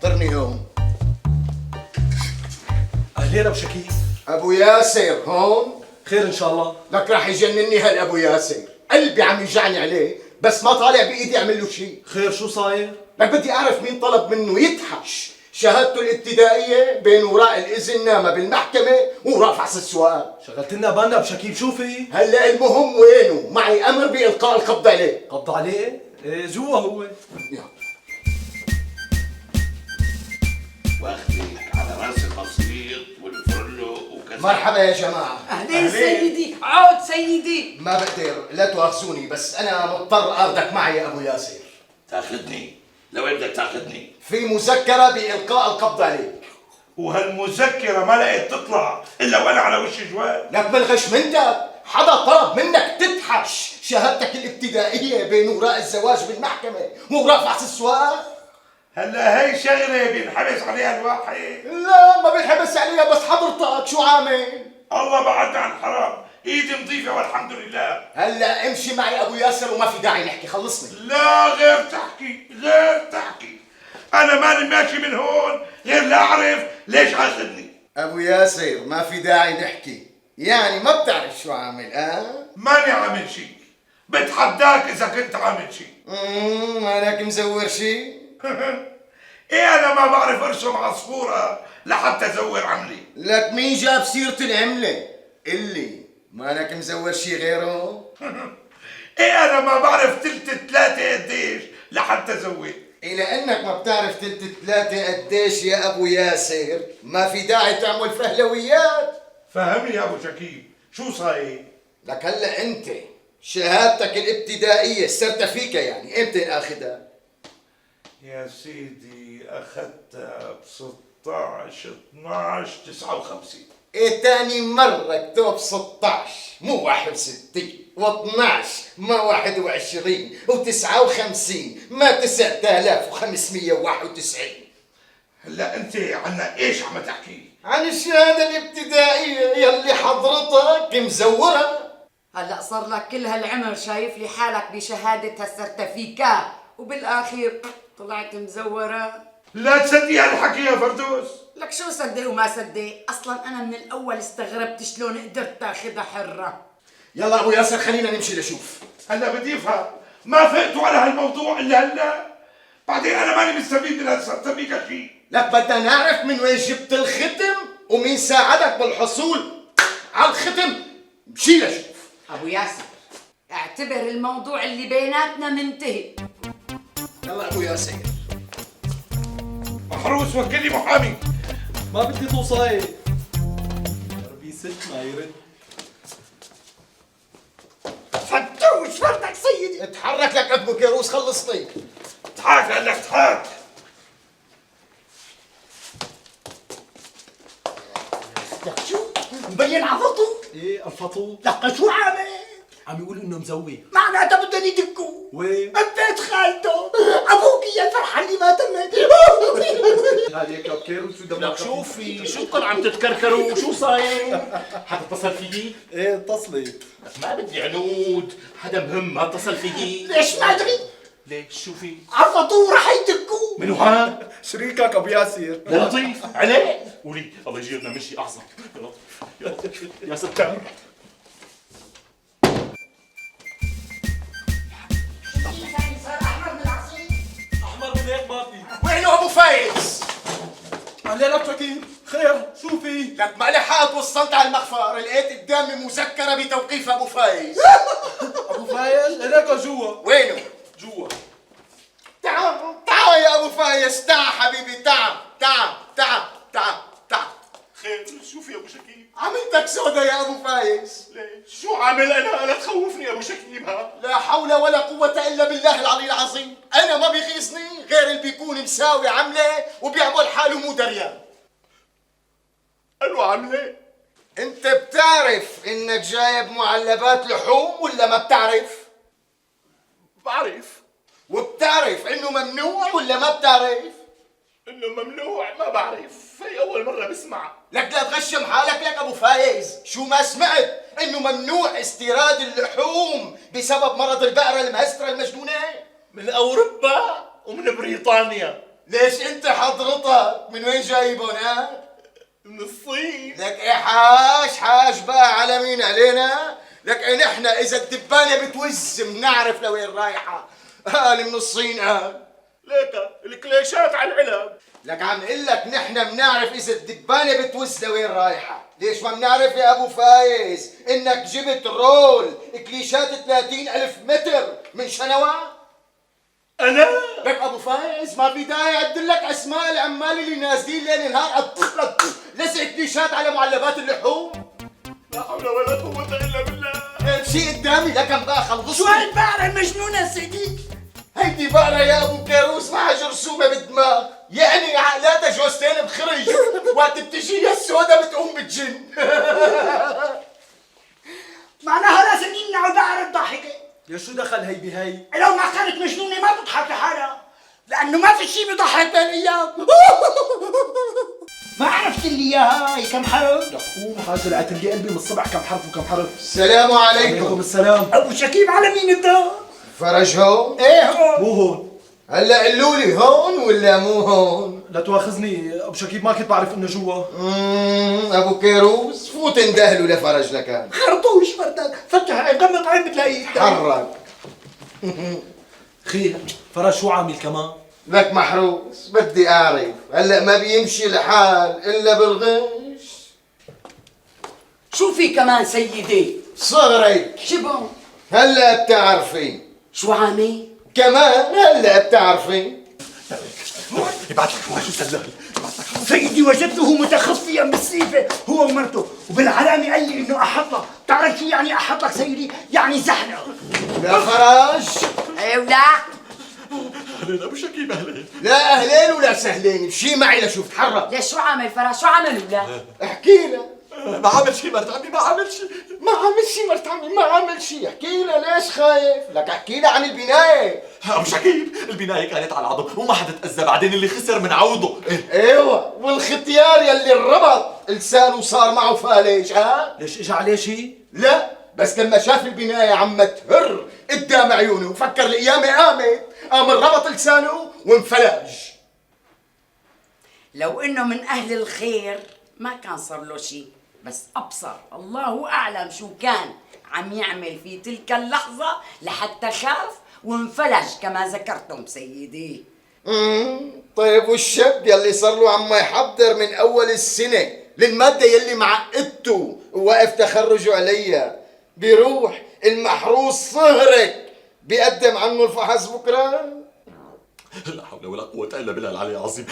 انطرني هون. اهلين ابو شكيب. ابو ياسر هون؟ خير ان شاء الله. لك راح يجنني هالابو ياسر، قلبي عم يوجعني عليه بس ما طالع بايدي اعمل له شيء. خير شو صاير؟ لك بدي اعرف مين طلب منه يتحش شهادته الابتدائيه بين وراء الاذن نامه بالمحكمه وراء فحص السؤال. شغلت لنا بالنا ابو شكيب، شو في؟ هلا المهم وينه؟ معي امر بالقاء القبض عليه. قبض عليه؟ ايه جوا هو. يلا. واخدك على راس البسيط والفرلو وكذا. مرحبا يا جماعه. أهلين سيدي، عود سيدي. ما بقدر، لا تؤاخذوني بس انا مضطر اخذك معي يا ابو ياسر. تاخذني؟ لوين بدك تاخذني؟ في مذكره بالقاء القبض عليك. وهالمذكرة ما لقيت تطلع إلا وأنا على وش جوال. لك بالغش منك، حدا طلب منك تتحش شهادتك الابتدائية بين وراء الزواج بالمحكمة ووراء فحص السؤال؟ هلا هي شغلة بينحبس عليها الواحد. لا ما بنحبس عليها، بس حضرتك شو عامل؟ الله بعدنا عن حرام، إيدي نظيفة والحمد لله. هلا امشي معي ابو ياسر وما في داعي نحكي، خلصني. لا غير تحكي، غير تحكي. أنا ماني ماشي من هون غير لا أعرف ليش أخذني. ابو ياسر ما في داعي نحكي، يعني ما بتعرف شو عامل ماني عامل شيء، بتحداك إذا كنت عامل شيء. مالك مزور شي؟ إيه أنا ما بعرف أرسم عصفورة لحتى أزور عملي. لك مين جاب سيرة العملة؟ قلي مالك مزور شي غيره؟ إيه أنا ما بعرف تلت ثلاثة قديش لحتى أزور. إلى أنك ما بتعرف تلت ثلاثة قديش يا أبو ياسر ما في داعي تعمل فهلويات. فهمني يا أبو شكيب شو صاير؟ لك هلا أنت شهادتك الابتدائية السرتفيكة يعني إمتى آخذها؟ يا سيدي أخذتها ب 16/12/59. إيه تاني مرة اكتب 16 مو 61 و12 ما 21 و59 ما 9591. هلا أنت عنا إيش عم تحكي؟ عن الشهادة الابتدائية يلي حضرتك مزورها. هلا صار لك كل هالعمر شايف لي حالك بشهادة هالسرتفيكا وبالآخر طلعت مزورة. لا تصدقي هالحكي يا فردوس. لك شو صدق وما صدق؟ أصلا أنا من الأول استغربت شلون قدرت تاخذها حرة. يلا أبو ياسر خلينا نمشي لشوف. هلا بدي أفهم، ما فقتوا على هالموضوع إلا هلا؟ بعدين أنا ماني مستفيد من هالسرتفيكا شيء. لك بدنا نعرف من وين جبت الختم ومين ساعدك بالحصول على الختم. مشي لشوف. أبو ياسر اعتبر الموضوع اللي بيناتنا منتهي. يلا أبو ياسر. محروس وكلي محامي. ما بدي توصاي. ربي ست ما يرد. فتوش فردك سيدي. اتحرك لك ابو كيروس خلصني. اضحك قال لك اضحك. لك شو مبين عضته. ايه الفطو. لك شو عامل؟ عم يقولوا انه مزوي. معناتها بدهم يدقوا. وين؟ ببيت خالته ابوك يا الفرحه اللي ما تمت. هذيك يا كيروس شو دمك؟ لك شوفي شوكم عم تتكركروا وشو صاير؟ حدا اتصل فيي؟ ايه اتصلت. ما بدي عنود، حدا مهم ما اتصل فيي. ليش ما ادري؟ ليش شو في؟ عرفطوه رح يدقوا. منو هاد؟ شريكك ابو ياسر. يا لطيف عليه قولي الله يجيرنا من شيء اعظم. يا ستار. احمر من هيك ما في. وينه ابو فايز؟ اهلين ابو شكيب. خير شو في؟ لك ما لحقت وصلت على المخفر لقيت قدامي مذكره بتوقيف ابو فايز. ابو فايز هناك جوا. وينه؟ جوا. تعال تعال يا ابو فايز، تعال حبيبي، تعال تعال تعال تعال تعال. خير شو في ابو شكيب؟ عملتك سودا يا ابو فايز. ليش؟ شو عامل انا؟ لا تخوفني ابو شكيب ها. لا حول ولا قوة الا بالله العلي العظيم، انا ما بيغيظني غير اللي بيكون مساوي عملة وبيعمل حاله مو دريان. انو عامله؟ انت بتعرف انك جايب معلبات لحوم ولا ما بتعرف؟ بعرف وبتعرف انه ممنوع ولا ما بتعرف؟ انه ممنوع. ما بعرف، هي اول مره بسمع. لك لا تغشم حالك لك ابو فايز، شو ما سمعت انه ممنوع استيراد اللحوم بسبب مرض البقرة المهسترة المجنونة؟ من اوروبا ومن بريطانيا. ليش انت حضرتك من وين جايبهم ها؟ من الصين. لك ايه حاج بقى على مين علينا؟ لك ايه نحن اذا الدبانه بتوز بنعرف لوين رايحه. انا من الصين ليك الكليشات على العلب. لك عم اقول لك نحن بنعرف اذا الدبانه بتوز لوين رايحه. ليش ما بنعرف يا ابو فايز انك جبت رول كليشات 30,000 متر من شنوا؟ انا لك ابو فايز ما في داعي اعدل لك اسماء العمال اللي نازلين ليل نهار لزق كليشات على معلبات اللحوم. لا حول ولا قوة الا بالله. امشي قدامي لكن بقى خلصني. شو هالبقرة المجنونة سيدي؟ هيدي بقرة يا ابو كيروس معها جرثومة بالدماغ، يعني عقلاتها جوزتين بخرج، وقت بتجي هي السودا بتقوم بتجن. معناها لازم يمنعوا بقرة الضحكة. يا شو دخل هي بهي؟ لو ما كانت مجنونة ما تضحك لحالها، لأنه ما في شيء بيضحك بالأيام. ما عرفت اللي إياها هي كم حرف؟ لك قوم حاج لقيت لي قلبي من الصبح كم حرف وكم حرف. السلام عليكم عليكم. السلام. أبو شكيب على مين الدار؟ فرج هون؟ إيه هون. مو هون. هلا قولوا لي هون ولا مو هون؟ لا تواخذني ابو شكيب ما كنت بعرف انه جوا. ابو كيروس فوت اندهلوا لفرج لكان. خرطوش فردك، فتح عين غمض عين بتلاقيه. حرك. خير فرج شو عامل كمان؟ لك محروس بدي اعرف هلا ما بيمشي الحال الا بالغش. شو في كمان سيدي؟ صغري شبه هلا بتعرفي. شو عامل؟ كمان هلا بتعرفي. يبعث لك حواش سلال. سيدي وجدته متخفيا بالسيفة هو ومرته، وبالعلامة قال لي إنه أحطك. بتعرف شو يعني أحطك سيدي؟ يعني زحلق. لا فرج. ايه ولا؟ اهلين ابو شكيب اهلين. لا اهلين ولا سهلين، مشي معي لشوف تحرك. ليش شو عامل فرج؟ شو عمل ولا؟ احكي لها. ما عمل شيء مرت عمي ما عمل شيء. ما عمل شي مرت عمي ما عمل شي، احكي لها ليش خايف؟ لك احكي لها عن البناية. ابو شكيب البناية كانت على العظم وما حدا تأذى بعدين اللي خسر من عوضه. ايوه والختيار يلي انربط لسانه صار معه فالج ليش اجى عليه شيء؟ لا بس لما شاف البناية عم تهر قدام عيونه وفكر القيامة قامت، قام ربط لسانه وانفلج. لو انه من اهل الخير ما كان صار له شيء، بس ابصر الله اعلم شو كان عم يعمل في تلك اللحظة لحتى خاف وانفلج كما ذكرتم سيدي. طيب والشاب يلي صار له عم يحضر من اول السنة للمادة يلي معقدته وواقف تخرجه عليها، بيروح المحروس صهرك بيقدم عنه الفحص بكره؟ لا حول ولا قوة الا بالله العلي العظيم.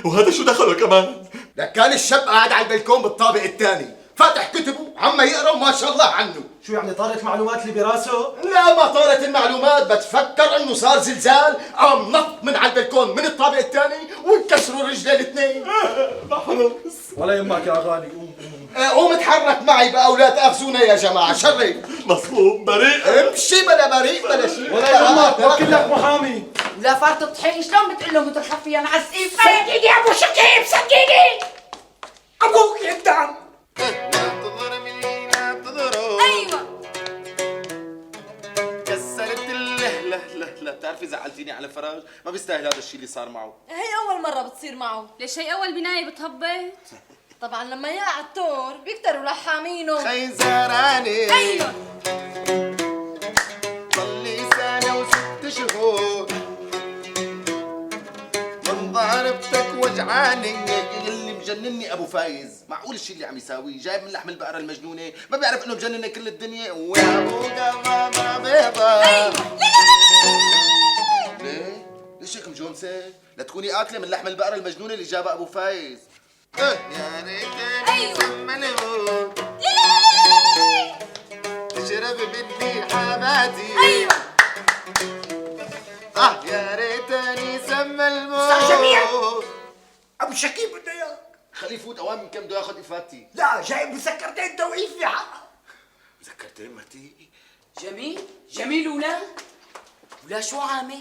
وهذا شو دخله كمان؟ لك كان الشاب قاعد على البلكون بالطابق الثاني فاتح كتبه عم يقرا وما شاء الله عنه. شو يعني طارت المعلومات اللي براسه؟ لا ما طارت المعلومات، بتفكر انه صار زلزال قام نط من على البلكون من الطابق الثاني وانكسروا رجليه الاثنين. ولا يهمك يا غالي قوم قوم. قوم اتحرك معي بقى ولا تاخذونا يا جماعه شري. مظلوم بريء. امشي بلا بريء بلا شيء. ولا يهمك وكل لك محامي. ولا فارت الضحية شلون بتقول له متخفيا على السيف؟ سيدي أبو شكيب صدقيني أبوك يدعم. ايوه كسرت لا بتعرفي زعلتيني على فراج، ما بيستاهل هذا الشيء اللي صار معه. هي أول مرة بتصير معه. ليش هي أول بناية بتهبط؟ طبعا لما يقع التور بيكتروا لحامينه. خيزراني أيوة ضل لي سنة وست شهور من ضربتك وجعاني اللي مجنني ابو فايز. معقول الشيء اللي عم يساويه جايب من لحم البقرة المجنونة، ما بيعرف انه مجنن كل الدنيا ويا ابو قمامة بيضة. ليه؟ ليش هيك مجونسة؟ لا تكوني قاتلة من لحم البقرة المجنونة اللي جابها ابو فايز. يا ريتني سمنه تشرب مني حماتي. أيوة يا ريتني سمى الموت. صح جميع. أبو شكيب بده إياك. خليه يفوت اوام من كم بده ياخذ افادتي. لا جايب مسكرتين توقيف في حقها. مسكرتين مرتي. جميل ولا شو عامل؟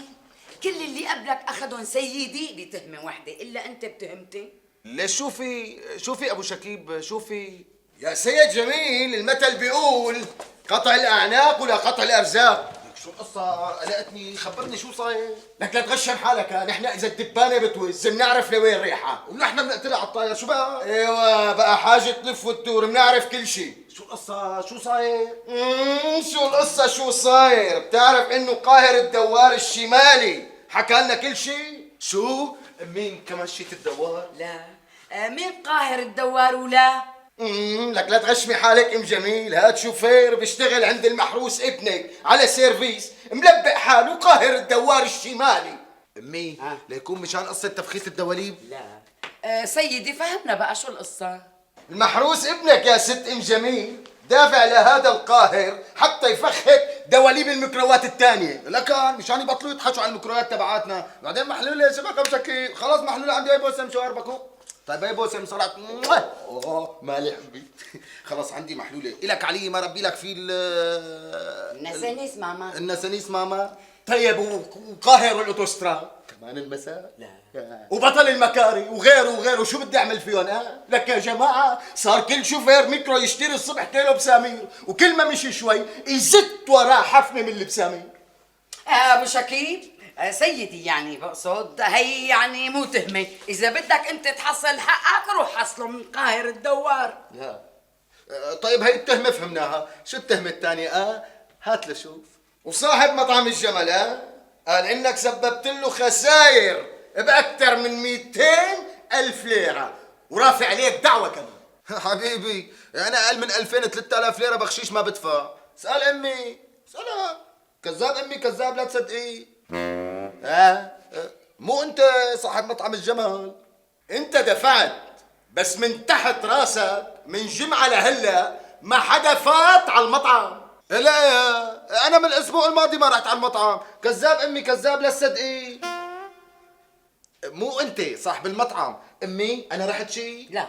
كل اللي قبلك اخذهم سيدي بتهمة واحدة الا انت بتهمتي. ليش شوفي ابو شكيب شوفي. يا سيد جميل المثل بيقول قطع الاعناق ولا قطع الارزاق. شو القصة؟ قلقتني، خبرني شو صاير؟ لك لا تغشم حالك، نحن اذا الدبانه بتوز بنعرف لوين رايحه. ونحن بنقتلها على الطاير، شو بقى؟ ايوه بقى حاجه تلف وتدور، بنعرف كل شيء. شو القصة؟ شو صاير؟ شو القصه شو صاير؟ بتعرف انه قاهر الدوار الشمالي حكى لنا كل شيء؟ شو؟ مين كمشيت الدوار؟ لا مين قاهر الدوار ولا؟ لك لا تغشمي حالك ام جميل، هاد شوفير بيشتغل عند المحروس ابنك على سيرفيس، ملبق حاله قاهر الدوار الشمالي. امي ليكون مشان قصة تفخيص الدواليب؟ لا سيدي فهمنا بقى شو القصة. المحروس ابنك يا ست ام جميل دافع لهذا القاهر حتى يفخك دواليب الميكرووات الثانية. لكن مشان يبطلوا يضحكوا على الميكرووات تبعاتنا، بعدين محلولة شبكة مشكل، خلاص محلولة عندي هاي بوسم شو أربكو؟ طيب هاي بوسم صرعت مالي حبي. خلاص عندي محلولة، إلك علي ما ربي لك في النسانيس ماما. النسانيس ماما. طيب وقاهر الاوتوستراد كمان المساء؟ لا وبطل المكاري وغيره شو بدي اعمل فيهم؟ لك يا جماعه صار كل شوفير ميكرو يشتري الصبح كيلو بسامير، وكل ما مشي شوي يزت وراه حفنه من البسامير. ابو شكيب سيدي يعني بقصد هي يعني مو تهمه، اذا بدك انت تحصل حقك روح حصله من قاهر الدوار. لا طيب هي التهمة فهمناها، شو التهمة الثانية؟ هات لشوف. وصاحب مطعم الجمل قال انك سببت له خسائر باكثر من 200,000 ليره ورافع عليك دعوه كمان. حبيبي انا اقل من 2000 3000 ليره بخشيش ما بدفع. اسال امي، اسالها. كذاب امي كذاب، لا تصدقيه. مو انت صاحب مطعم الجمل؟ انت دفعت بس من تحت راسك من جمعه لهلا ما حدا فات على المطعم. لا يا انا من الاسبوع الماضي ما رحت على المطعم. كذاب امي كذاب، لا تصدقيه. مو انت صاحب المطعم؟ امي انا رحت شي؟ لا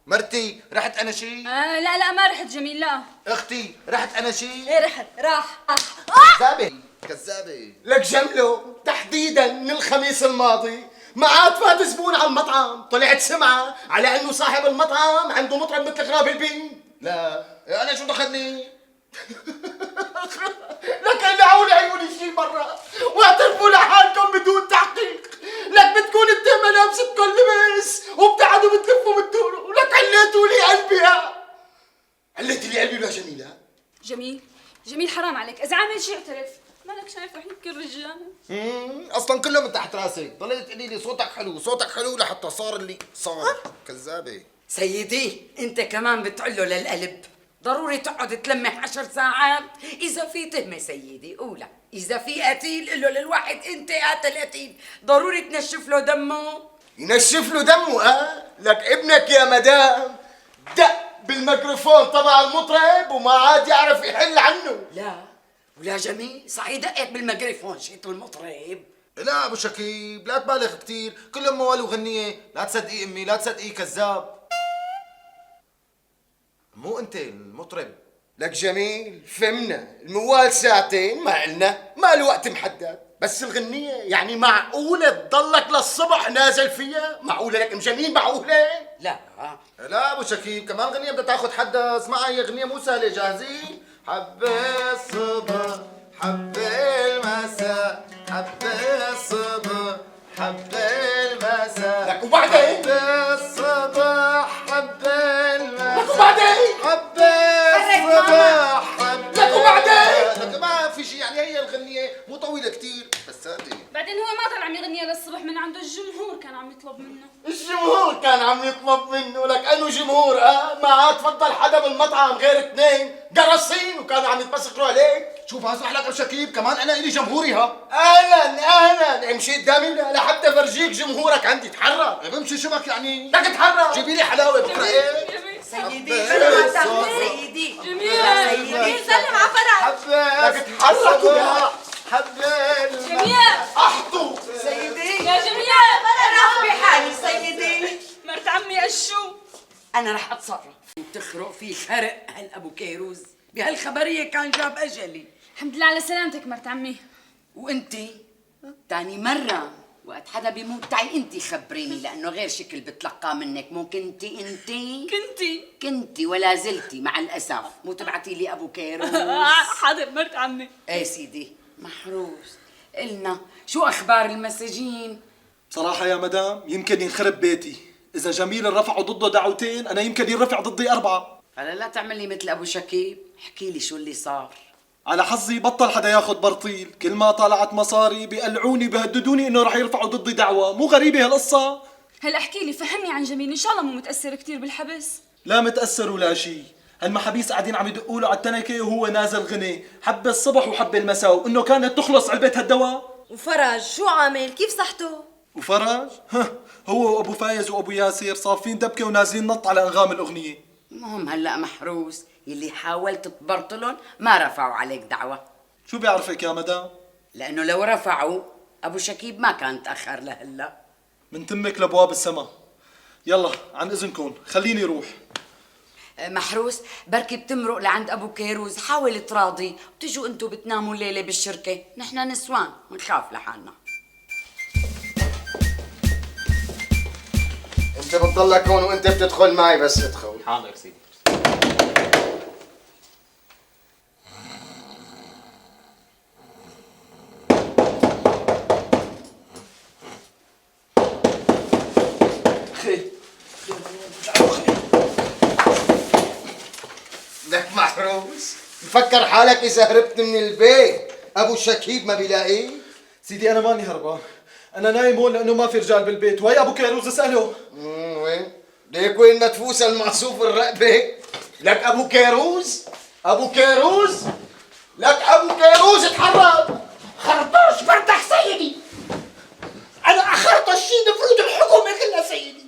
مرتي رحت انا شي؟ لا ما رحت جميل لا. اختي رحت انا شي؟ ايه رحت راح. كذابه كذابه. لك جمله تحديدا من الخميس الماضي ما عاد فات زبون على المطعم، طلعت سمعه على انه صاحب المطعم عنده مطرب مثل غراب البين. لا انا شو دخلني؟ لك قلعوا لي عيوني شي مرة واعترفوا لحالكم بدون تحقيق. لك بتكون التهمة لابستكم لبس وبتقعدوا بتلفوا بتدوروا. لك عليتوا لي قلبي عليتي لي قلبي يا جميلة. جميل حرام عليك، اذا عامل شيء اعترف. مالك شايف رح نبكي الرجال. اصلا كلهم من تحت راسك، ضليت تقولي لي صوتك حلو صوتك حلو لحتى صار اللي صار. كذابه. سيدي انت كمان بتعله للقلب، ضروري تقعد تلمح 10 ساعات. اذا في تهمه سيدي قولها، اذا في قتيل قل له للواحد انت قاتل قتيل، ضروري تنشف له دمه. ينشف له دمه لك ابنك يا مدام دق بالميكروفون تبع المطرب وما عاد يعرف يحل عنه. لا ولا جميل صحيح دقت بالميكروفون شيت المطرب. لا ابو شكيب لا تبالغ كثير، كلهم موال وغنيه، لا تصدقي امي لا تصدقي كذاب. مو انت المطرب؟ لك جميل فهمنا، الموال ساعتين ما قلنا ما له وقت محدد، بس الغنية يعني معقولة تضلك للصبح نازل فيها؟ معقولة لك ام جميل معقولة؟ لا لا ابو شكيب كمان غنية بدها تاخذ حدها. اسمعي هي غنية مو سهلة. جاهزين؟ حبة الصبح حبة المساء حبة الصبح حبة المساء. لك وبعدين؟ حبة الصبح حبة المساء. لك وبعدين؟ حبة الصبح حبة. لك وبعدين؟ لك ما في شيء يعني، هي الغنية مو طويلة كثير بس هادي. بعدين هو ما طلع عم يغنيها للصبح من عنده، الجمهور كان عم يطلب منه. الجمهور كان عم يطلب منه. لك انو جمهور ما عاد فضل حدا بالمطعم غير 2 قراصين وكانوا عم يتمسكروا عليك. شوف اسمح لك ابو شكيب كمان انا الي جمهوري اهلا امشي قدامي لحتى فرجيك جمهورك عندي. تحرك بمشي شبك يعني. لك اتحرك. جيبي لي حلاوه بكره. ايه سيدي سيدي جميل سلم على فرح. حبة لك اتحرك حبة جميل احطوا سيدي يا جميل انا بحالي سيدي. مرت عمي اشو انا رح اتصرف وتخرق في خرق هالابو كيروز. بهالخبريه كان جاب اجلي. الحمد لله على سلامتك مرت عمي. وانتي تاني مرة وقت حدا بيموت تعي انتي خبريني، لانه غير شكل بتلقاه منك. مو كنتي كنتي ولا زلتي مع الاسف. مو تبعتي لي ابو كيروز. حاضر مرت عمي. ايه سيدي محروس، قلنا شو اخبار المساجين؟ بصراحة يا مدام يمكن ينخرب بيتي. إذا جميل رفعوا ضده دعوتين أنا يمكن ينرفع ضدي 4. فلا لا تعمل لي مثل ابو شكيب، احكي لي شو اللي صار. على حظي بطل حدا ياخد برطيل، كل ما طلعت مصاري بيقلعوني بيهددوني إنه رح يرفعوا ضدي دعوة. مو غريبة هالقصة؟ هلا احكي لي، فهمني عن جميل، ان شاء الله مو متاثر كثير بالحبس. لا متأثر ولا شيء. هالمحابيس قاعدين عم يدقوا له على التنكة وهو نازل غني، حبة الصبح وحبة المساء، وإنه كانت تخلص علبة هالدواء. وفرج شو عامل؟ كيف صحته؟ وفرج؟ هو وأبو فايز وأبو ياسر صافين دبكة ونازلين نط على أنغام الأغنية. المهم هلا محروس، يلي حاولت تبرطلهم ما رفعوا عليك دعوة. شو بيعرفك يا مدام؟ لأنه لو رفعوا أبو شكيب ما كان تأخر لهلا. من تمك لابواب السما. يلا عن إذنكم خليني روح. محروس بركي بتمرق لعند أبو كيروز، حاول تراضي وتجوا أنتوا بتناموا الليلة بالشركة، نحن نسوان منخاف لحالنا. انت بتضلك هون وانت بتدخل معي بس ادخل. حاضر سيدي. لك محروس، مفكر حالك اذا هربت من البيت ابو شكيب ما بيلاقيك؟ سيدي أنا ماني هربان، أنا نايم هون لأنه ما في رجال بالبيت، وهي أبو كيروز اسأله. وين؟ ليك وين ما تفوس المعصوف الرقبة؟ لك ابو كيروز؟ ابو كيروز؟ لك ابو كيروز اتحرك! خرطوش بردك سيدي. انا اخرطش شيء بفروض الحكومه كلها سيدي.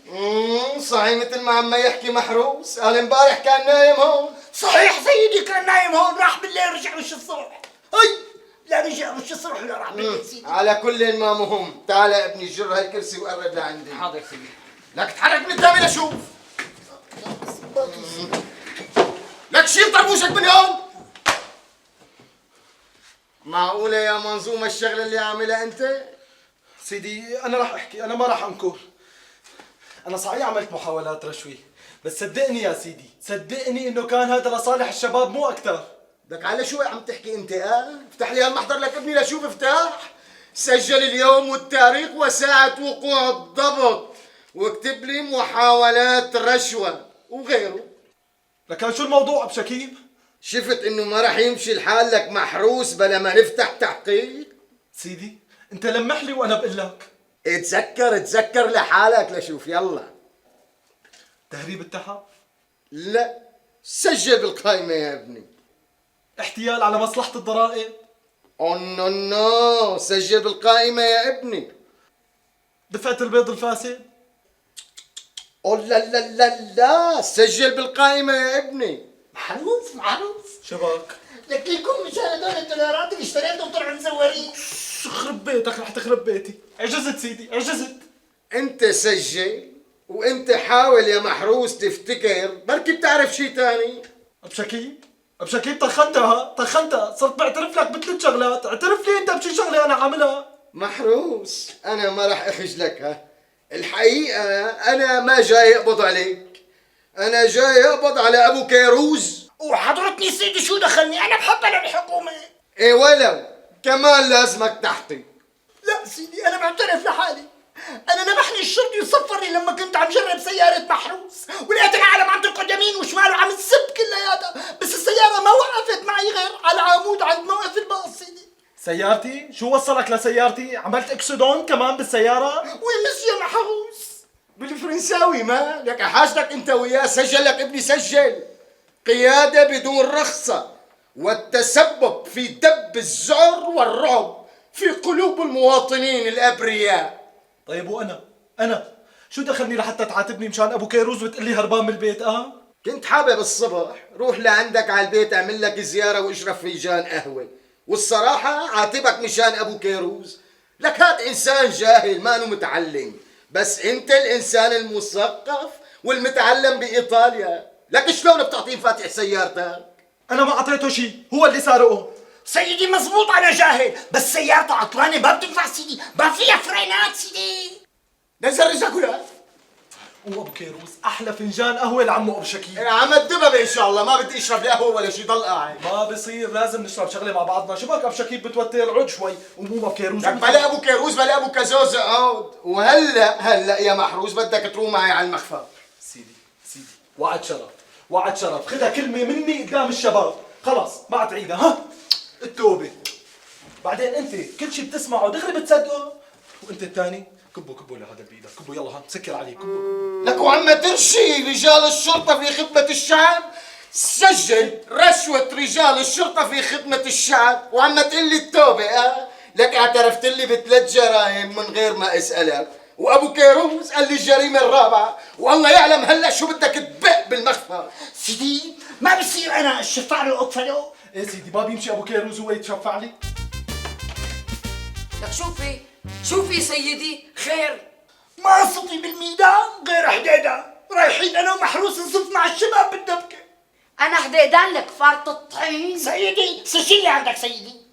صحيح مثل ما عم يحكي محروس، قال امبارح كان نايم هون. صحيح سيدي كان نايم هون، راح بالليل رجع وش الصبح. اي لا رجع وش الصبح ولا راح بالليل سيدي. على كل ما مهم، تعال يا ابني جر هالكرسي وقرب لعندي. حاضر سيدي. لك تحرك من قدامي لشوف. لك شيل طربوشك من هون. معقولة يا منظومة الشغلة اللي عاملها أنت؟ سيدي أنا راح أحكي، أنا ما راح أنكر. أنا صحيح عملت محاولات رشوي، بس صدقني يا سيدي، صدقني إنه كان هذا لصالح الشباب مو أكثر. لك على شو عم تحكي أنت؟ افتح لي هالمحضر لك ابني لشوف افتح. سجل اليوم والتاريخ وساعة وقوع الضبط، واكتب لي محاولات رشوة وغيره. لكن شو الموضوع بشكيب؟ شفت انه ما رح يمشي الحال لك محروس بلا ما نفتح تحقيق؟ سيدي انت لمح لي وانا بقول لك. اتذكر لحالك لشوف يلا. تهريب التحف؟ لا، سجل بالقائمة يا ابني. احتيال على مصلحة الضرائب؟ نو، سجل بالقائمة يا ابني. دفعة البيض الفاسد؟ لا لا لا لا، سجل بالقائمة يا ابني. محروس شباك لك يكون مشان هدول الدولارات اللي اشتريتهم طلعوا مزورين. خرب بيتك، رح تخرب بيتي. عجزت سيدي عجزت. انت سجل وانت حاول يا محروس تفتكر، بركي بتعرف شي تاني. بشكيب طخنتها، صرت بعترف لك بثلاث شغلات، اعترف لي انت بشي شغله انا عاملها. محروس انا ما رح اخجلك. الحقيقة انا ما جاي اقبض عليك، انا جاي اقبض على ابو كيروز. وحضرتني سيدي شو دخلني؟ انا بحبها للحكومه. ايه ولو كمان لازمك تحتي. لا سيدي انا بعترف لحالي، انا نبحني الشرطي وصفرني لما كنت عم جرب سيارة محروس، ولقيت العالم عم تركض يمين وشمال وعم تسب كلياتها، بس السيارة ما وقفت معي غير على عمود عند موقف الباص سيدي. سيارتي؟ شو وصلك لسيارتي؟ عملت اكسدون كمان بالسيارة؟ ومسيو محروس بالفرنساوي ما لك حاجتك انت وياه. سجل لك ابني سجل. قيادة بدون رخصة والتسبب في دب الذعر والرعب في قلوب المواطنين الأبرياء. طيب وأنا شو دخلني لحتى تعاتبني مشان أبو كيروز وتقول لي هربان من البيت؟ كنت حابب الصبح روح لعندك على البيت اعمل لك زيارة واشرب فنجان قهوة، والصراحة عاتبك مشان أبو كيروز. لك هاد إنسان جاهل ما متعلم، بس أنت الإنسان المثقف والمتعلم بإيطاليا. لك شلون بتعطيه فاتح سيارتك؟ أنا ما أعطيته شيء، هو اللي سارقه. سيدي مزبوط انا جاهل، بس سيارته عطلانة ما بتنفع سيدي، ما فيها فرينات سيدي. نزل رجلك ولا وابو كيروس احلى فنجان قهوه لعمو ابو شكيب. يا عم الدبب ان شاء الله، ما بدي اشرب لا قهوه ولا شيء، ضل قاعد. ما بصير، لازم نشرب شغله مع بعضنا. شو بك ابو شكيب بتوتر؟ عد شوي. ومو ابو كيروس لك بلا ابو كيروس بلا ابو كزوز اقعد. وهلا يا محروس بدك تروح معي على المخفى. سيدي وعد شرف، وعد شرف، خدها كلمه مني قدام الشباب، خلاص ما عاد تعيدها. ها التوبه. بعدين انت كل شيء بتسمعه دغري بتصدقه، وانت الثاني كبوا لهذا بايدك، كبوا يلا ها مسكر عليه كبوا. لك وعم ترشي رجال الشرطة في خدمة الشعب؟ سجل رشوة رجال الشرطة في خدمة الشعب وعم تقول لي التوبة. لك اعترفت لي بثلاث جرائم من غير ما اسألك، وابو كيروس قال لي الجريمة الرابعة، والله يعلم هلا شو بدك تبق بالمخفى. سيدي ما بصير انا اشفع له واقفله. ايه سيدي ما بيمشي ابو كيروس هو يتشفع لي. لك شوفي سيدي خير. ما صوتي بالميدان غير حديدان، رايحين انا ومحروس نصف مع الشباب بالدبكه. انا حديدان لك فارط الطحين. سيدي سجل لي عندك سيدي.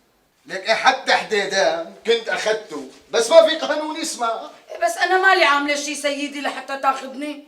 لك حتى حديدان كنت اخذته، بس ما في قانون اسمه. بس انا مالي عامله شي سيدي لحتى تاخذني.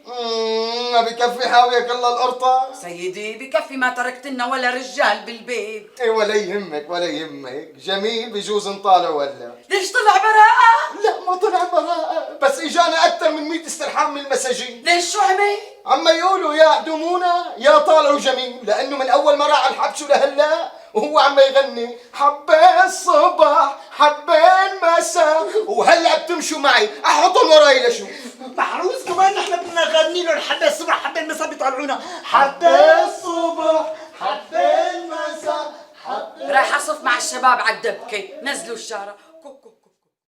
بكفي حاويك الله القرطة. سيدي بكفي ما تركت لنا ولا رجال بالبيت. ايه ولا يهمك ولا يهمك، جميل بجوز نطالع ولا. ليش طلع براءة؟ لا ما طلع براءة، بس اجانا اكثر من 100 استلحام من المساجين. ليش شو عمل؟ عم يقولوا يا اعدمونا يا طالعوا جميل، لانه من اول ما راح على الحبس لهلا وهو عم يغني حبين الصبح حبين مساء، وهلا بتمشوا معي احطهم وراي لشوف. محروس كمان نحن بدنا نغني له حبة الصبح حبة المساء بيطلعونا. حبين الصبح حبين مساء رايح اصف مع الشباب على الدبكة، نزلوا الشارع